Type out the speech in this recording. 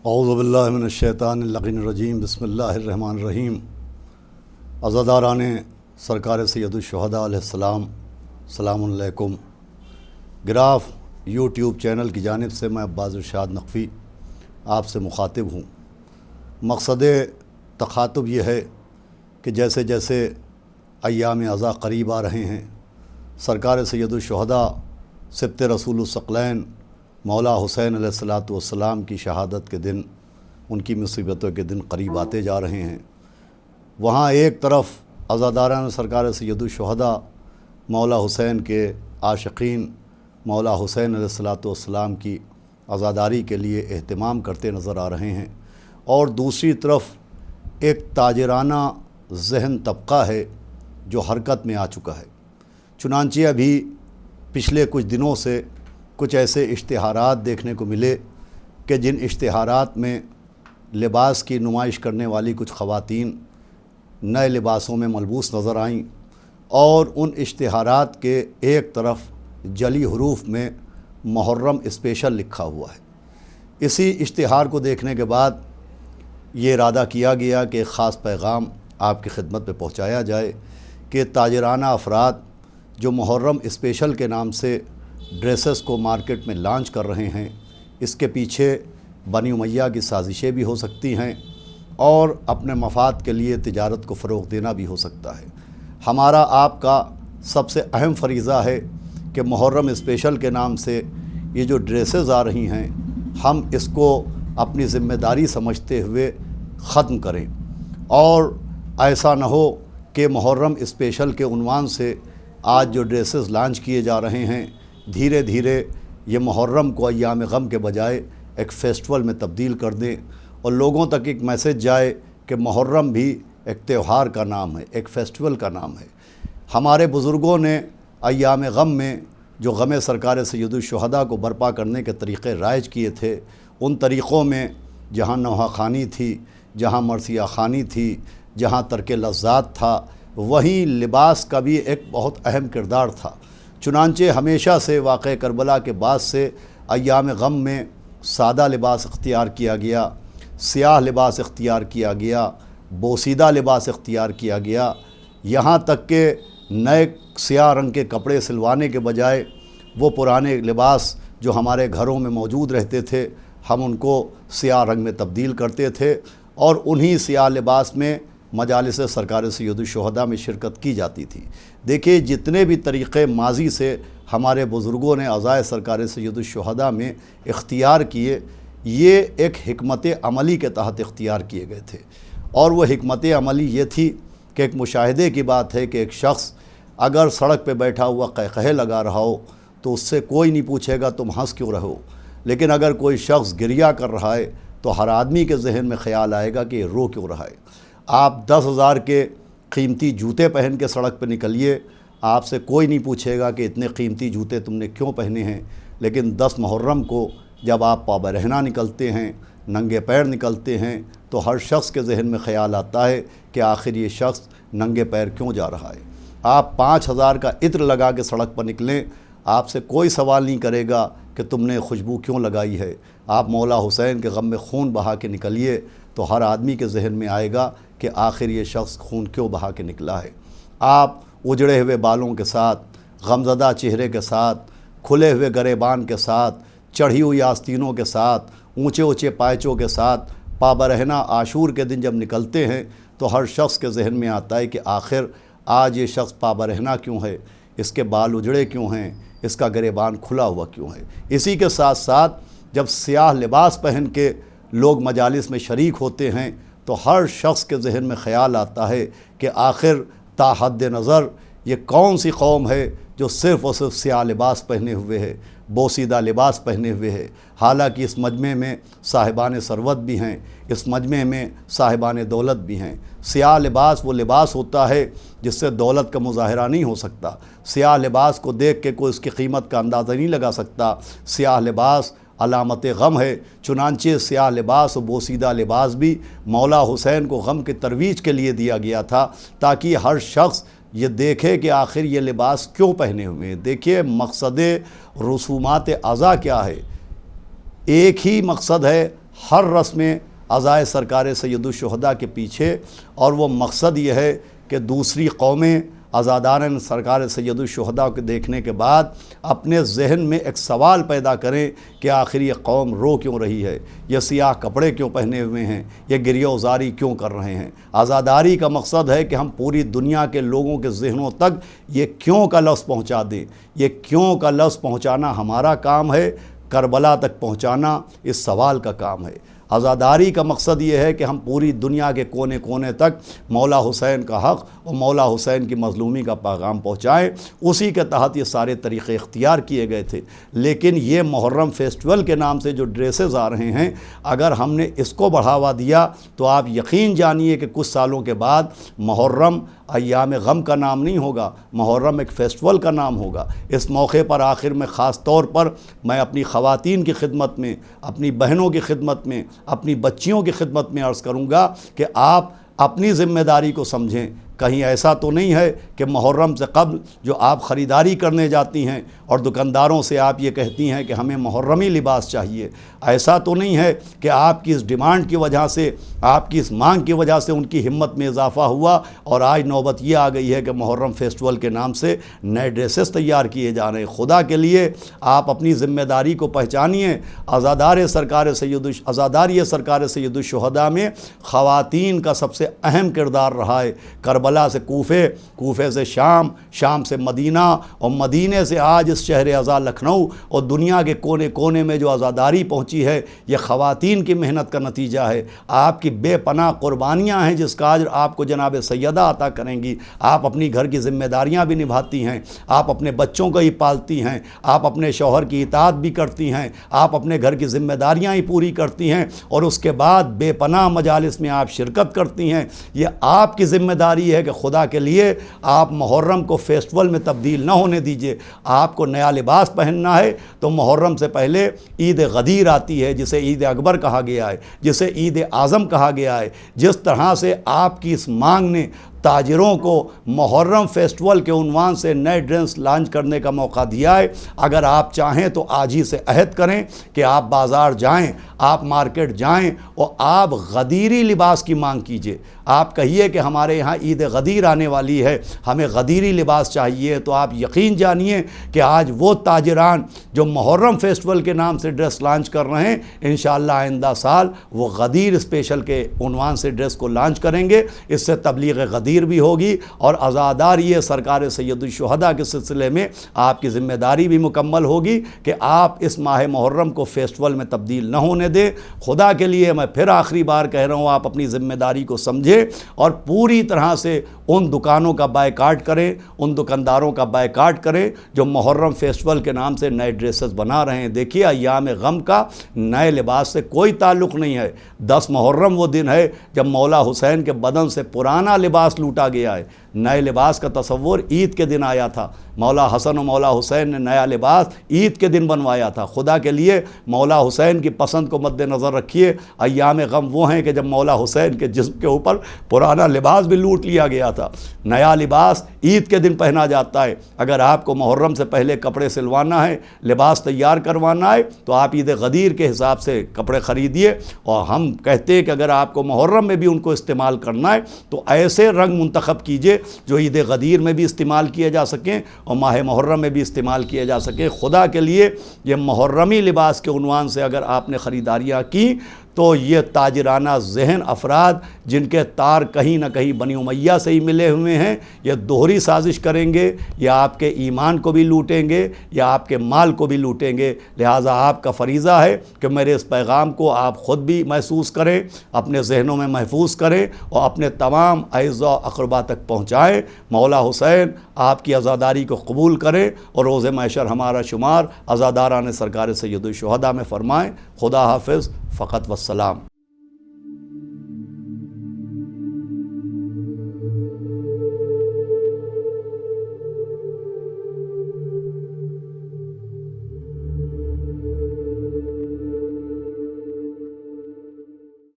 اعوذ باللہ من الشیطان اللعین الرجیم بسم اللہ الرحمن الرحیم۔ عزاداران سرکار سید الشہداء علیہ السلام، السلام علیکم۔ گراف یوٹیوب چینل کی جانب سے میں عباس ارشاد نقوی آپ سے مخاطب ہوں۔ مقصد تخاطب یہ ہے کہ جیسے جیسے ایام عزا قریب آ رہے ہیں، سرکار سید الشہداء سبط رسول الثقلین مولا حسین علیہ الصلاۃ والسلام کی شہادت کے دن، ان کی مصیبتوں کے دن قریب آتے جا رہے ہیں۔ وہاں ایک طرف عزاداران سرکار سید الشہداء مولا حسین کے عاشقین مولا حسین علیہ الصلاۃ والسلام کی عزاداری کے لیے اہتمام کرتے نظر آ رہے ہیں، اور دوسری طرف ایک تاجرانہ ذہن طبقہ ہے جو حرکت میں آ چکا ہے۔ چنانچہ ابھی پچھلے کچھ دنوں سے کچھ ایسے اشتہارات دیکھنے کو ملے کہ جن اشتہارات میں لباس کی نمائش کرنے والی کچھ خواتین نئے لباسوں میں ملبوس نظر آئیں، اور ان اشتہارات کے ایک طرف جلی حروف میں محرم اسپیشل لکھا ہوا ہے۔ اسی اشتہار کو دیکھنے کے بعد یہ ارادہ کیا گیا کہ ایک خاص پیغام آپ کی خدمت میں پہنچایا جائے کہ تاجرانہ افراد جو محرم اسپیشل کے نام سے ڈریسز کو مارکیٹ میں لانچ کر رہے ہیں، اس کے پیچھے بنی امیہ کی سازشیں بھی ہو سکتی ہیں، اور اپنے مفاد کے لیے تجارت کو فروغ دینا بھی ہو سکتا ہے۔ ہمارا آپ کا سب سے اہم فریضہ ہے کہ محرم اسپیشل کے نام سے یہ جو ڈریسز آ رہی ہیں، ہم اس کو اپنی ذمہ داری سمجھتے ہوئے ختم کریں، اور ایسا نہ ہو کہ محرم اسپیشل کے عنوان سے آج جو ڈریسز لانچ کیے جا رہے ہیں، دھیرے دھیرے یہ محرم کو ایام غم کے بجائے ایک فیسٹول میں تبدیل کر دیں، اور لوگوں تک ایک میسج جائے کہ محرم بھی ایک تہوار کا نام ہے، ایک فیسٹول کا نام ہے۔ ہمارے بزرگوں نے ایام غم میں جو غم سرکار سید الشہداء کو برپا کرنے کے طریقے رائج کیے تھے، ان طریقوں میں جہاں نوحہ خوانی تھی، جہاں مرثیہ خوانی تھی، جہاں ترک لذات تھا، وہیں لباس کا بھی ایک بہت اہم کردار تھا۔ چنانچہ ہمیشہ سے واقعہ کربلا کے بعد سے ایام غم میں سادہ لباس اختیار کیا گیا، سیاہ لباس اختیار کیا گیا، بوسیدہ لباس اختیار کیا گیا، یہاں تک کہ نئے سیاہ رنگ کے کپڑے سلوانے کے بجائے وہ پرانے لباس جو ہمارے گھروں میں موجود رہتے تھے، ہم ان کو سیاہ رنگ میں تبدیل کرتے تھے، اور انہی سیاہ لباس میں مجالس سرکار سید الشہداء میں شرکت کی جاتی تھی۔ دیکھیے، جتنے بھی طریقے ماضی سے ہمارے بزرگوں نے عزائے سرکار سید الشہداء میں اختیار کیے، یہ ایک حکمت عملی کے تحت اختیار کیے گئے تھے، اور وہ حکمت عملی یہ تھی کہ ایک مشاہدے کی بات ہے کہ ایک شخص اگر سڑک پہ بیٹھا ہوا قہقہے لگا رہا ہو تو اس سے کوئی نہیں پوچھے گا تم ہنس کیوں رہو، لیکن اگر کوئی شخص گریہ کر رہا ہے تو ہر آدمی کے ذہن میں خیال آئے گا کہ یہ رو کیوں رہا ہے۔ آپ 10,000 کے قیمتی جوتے پہن کے سڑک پہ نکلیے، آپ سے کوئی نہیں پوچھے گا کہ اتنے قیمتی جوتے تم نے کیوں پہنے ہیں، لیکن 10 محرم کو جب آپ پا برہنہ نکلتے ہیں، ننگے پیر نکلتے ہیں، تو ہر شخص کے ذہن میں خیال آتا ہے کہ آخر یہ شخص ننگے پیر کیوں جا رہا ہے۔ آپ 5,000 کا عطر لگا کے سڑک پر نکلیں، آپ سے کوئی سوال نہیں کرے گا کہ تم نے خوشبو کیوں لگائی ہے۔ آپ مولا حسین کے غم میں خون بہا کے نکلیے تو ہر آدمی کے ذہن میں آئے گا کہ آخر یہ شخص خون کیوں بہا کے نکلا ہے۔ آپ اجڑے ہوئے بالوں کے ساتھ، غمزدہ چہرے کے ساتھ، کھلے ہوئے گریبان کے ساتھ، چڑھی ہوئی آستینوں کے ساتھ، اونچے اونچے پائچوں کے ساتھ پابرہنہ عاشور کے دن جب نکلتے ہیں تو ہر شخص کے ذہن میں آتا ہے کہ آخر آج یہ شخص پابرہنہ کیوں ہے، اس کے بال اجڑے کیوں ہیں، اس کا گریبان کھلا ہوا کیوں ہے۔ اسی کے ساتھ ساتھ جب سیاہ لباس پہن کے لوگ مجالس میں شریک ہوتے ہیں تو ہر شخص کے ذہن میں خیال آتا ہے کہ آخر تا حد نظر یہ کون سی قوم ہے جو صرف اور صرف سیاہ لباس پہنے ہوئے ہے، بوسیدہ لباس پہنے ہوئے ہے۔ حالانکہ اس مجمع میں صاحبان ثروت بھی ہیں، اس مجمع میں صاحبان دولت بھی ہیں۔ سیاہ لباس وہ لباس ہوتا ہے جس سے دولت کا مظاہرہ نہیں ہو سکتا۔ سیاہ لباس کو دیکھ کے کوئی اس کی قیمت کا اندازہ نہیں لگا سکتا۔ سیاہ لباس علامت غم ہے، چنانچہ سیاہ لباس و بوسیدہ لباس بھی مولا حسین کو غم کی ترویج کے لیے دیا گیا تھا، تاکہ ہر شخص یہ دیکھے کہ آخر یہ لباس کیوں پہنے ہوئے ہیں۔ دیکھیے، مقصد رسومات عزا کیا ہے؟ ایک ہی مقصد ہے، ہر رسم عزائے سرکار سید الشہداء کے پیچھے، اور وہ مقصد یہ ہے کہ دوسری قومیں عزاداران سرکار سید الشہداء کو دیکھنے کے بعد اپنے ذہن میں ایک سوال پیدا کریں کہ آخر یہ قوم رو کیوں رہی ہے، یہ سیاہ کپڑے کیوں پہنے ہوئے ہیں، یہ گریہ وزاری کیوں کر رہے ہیں۔ عزاداری کا مقصد ہے کہ ہم پوری دنیا کے لوگوں کے ذہنوں تک یہ کیوں کا لفظ پہنچا دیں۔ یہ کیوں کا لفظ پہنچانا ہمارا کام ہے، کربلا تک پہنچانا اس سوال کا کام ہے۔ عزاداری کا مقصد یہ ہے کہ ہم پوری دنیا کے کونے کونے تک مولا حسین کا حق اور مولا حسین کی مظلومی کا پیغام پہنچائیں۔ اسی کے تحت یہ سارے طریقے اختیار کیے گئے تھے۔ لیکن یہ محرم فیسٹیول کے نام سے جو ڈریسز آ رہے ہیں، اگر ہم نے اس کو بڑھاوا دیا تو آپ یقین جانیے کہ کچھ سالوں کے بعد محرم ایام غم کا نام نہیں ہوگا، محرم ایک فیسٹیول کا نام ہوگا۔ اس موقع پر آخر میں خاص طور پر میں اپنی خواتین کی خدمت میں، اپنی بہنوں کی خدمت میں، اپنی بچیوں کی خدمت میں عرض کروں گا کہ آپ اپنی ذمہ داری کو سمجھیں۔ کہیں ایسا تو نہیں ہے کہ محرم سے قبل جو آپ خریداری کرنے جاتی ہیں اور دکانداروں سے آپ یہ کہتی ہیں کہ ہمیں محرمی لباس چاہیے، ایسا تو نہیں ہے کہ آپ کی اس ڈیمانڈ کی وجہ سے، آپ کی اس مانگ کی وجہ سے ان کی ہمت میں اضافہ ہوا اور آج نوبت یہ آ گئی ہے کہ محرم فیسٹیول کے نام سے نئے ڈریسز تیار کیے جا رہے ہیں۔ خدا کے لیے آپ اپنی ذمہ داری کو پہچانیے۔ عزاداری سرکار سید الشہداء میں خواتین کا سب سے اہم کردار رہا ہے۔ کربلا سے کوفے سے شام سے مدینہ، اور مدینے سے آج اس شہر عزا لکھنؤ، اور دنیا کے کونے کونے میں جو عزاداری پہنچی ہے یہ خواتین کی محنت کا نتیجہ ہے۔ آپ کی بے پناہ قربانیاں ہیں جس کا اجر آپ کو جناب سیدہ عطا کریں گی۔ آپ اپنی گھر کی ذمہ داریاں بھی نبھاتی ہیں، آپ اپنے بچوں کو ہی پالتی ہیں، آپ اپنے شوہر کی اطاعت بھی کرتی ہیں، آپ اپنے گھر کی ذمہ داریاں ہی پوری کرتی ہیں، اور اس کے بعد بے پناہ مجالس میں آپ شرکت کرتی ہیں۔ یہ آپ کی ذمہ داری ہے کہ خدا کے لیے آپ محرم کو فیسٹیول میں تبدیل نہ ہونے دیجئے۔ آپ کو نیا لباس پہننا ہے تو محرم سے پہلے عید غدیر آتی ہے، جسے عید اکبر کہا گیا ہے، جسے عید اعظم کہا گیا ہے۔ جس طرح سے آپ کی اس مانگ نے تاجروں کو محرم فیسٹیول کے عنوان سے نئے ڈریس لانچ کرنے کا موقع دیا ہے، اگر آپ چاہیں تو آج ہی سے عہد کریں کہ آپ بازار جائیں، آپ مارکیٹ جائیں اور آپ غدیری لباس کی مانگ کیجئے۔ آپ کہیے کہ ہمارے یہاں عید غدیر آنے والی ہے، ہمیں غدیری لباس چاہیے، تو آپ یقین جانیے کہ آج وہ تاجران جو محرم فیسٹیول کے نام سے ڈریس لانچ کر رہے ہیں، انشاءاللہ آئندہ سال وہ غدیر اسپیشل کے عنوان سے ڈریس کو لانچ کریں گے۔ اس سے تبلیغ غدیر بھی ہوگی اور عزاداری سرکار سید الشہداء کے سلسلے میں آپ کی ذمہ داری بھی مکمل ہوگی کہ آپ اس ماہ محرم کو فیسٹیول میں تبدیل نہ ہونے دیں۔ خدا کے لیے میں پھر آخری بار کہہ رہا ہوں، آپ اپنی ذمہ داری کو سمجھیں اور پوری طرح سے ان دکانوں کا بائیکاٹ کریں، ان دکانداروں کا بائیکاٹ کریں جو محرم فیسٹیول کے نام سے نئے ڈریسز بنا رہے ہیں۔ دیکھیے ایام غم کا نئے لباس سے کوئی تعلق نہیں ہے۔ 10 محرم وہ دن ہے جب مولا حسین کے بدن سے پرانا لباس لوٹا گیا ہے۔ نئے لباس کا تصور عید کے دن آیا تھا، مولا حسن و مولا حسین نے نیا لباس عید کے دن بنوایا تھا۔ خدا کے لیے مولا حسین کی پسند کو مد نظر رکھیے۔ ایام غم وہ ہیں کہ جب مولا حسین کے جسم کے اوپر پرانا لباس بھی لوٹ لیا گیا تھا۔ نیا لباس عید کے دن پہنا جاتا ہے۔ اگر آپ کو محرم سے پہلے کپڑے سلوانا ہے، لباس تیار کروانا ہے، تو آپ عید غدیر کے حساب سے کپڑے خریدیے، اور ہم کہتے ہیں کہ اگر آپ کو محرم میں بھی ان کو استعمال کرنا ہے تو ایسے رنگ منتخب کیجئے جو عید غدیر میں بھی استعمال کیے جا سکیں اور ماہ محرم میں بھی استعمال کیے جا سکیں۔ خدا کے لیے یہ محرمی لباس کے عنوان سے اگر آپ نے خریداریاں کی تو یہ تاجرانہ ذہن افراد جن کے تار کہیں نہ کہیں بنی امیہ سے ہی ملے ہوئے ہیں، یہ دوہری سازش کریں گے، یا آپ کے ایمان کو بھی لوٹیں گے یا آپ کے مال کو بھی لوٹیں گے۔ لہٰذا آپ کا فریضہ ہے کہ میرے اس پیغام کو آپ خود بھی محسوس کریں، اپنے ذہنوں میں محفوظ کریں اور اپنے تمام اعزاء و اقربا تک پہنچائیں۔ مولا حسین آپ کی عزاداری کو قبول کریں اور روز محشر ہمارا شمار عزاداران سرکار سید الشہداء میں فرمائیں۔ خدا حافظ، فقط والسلام۔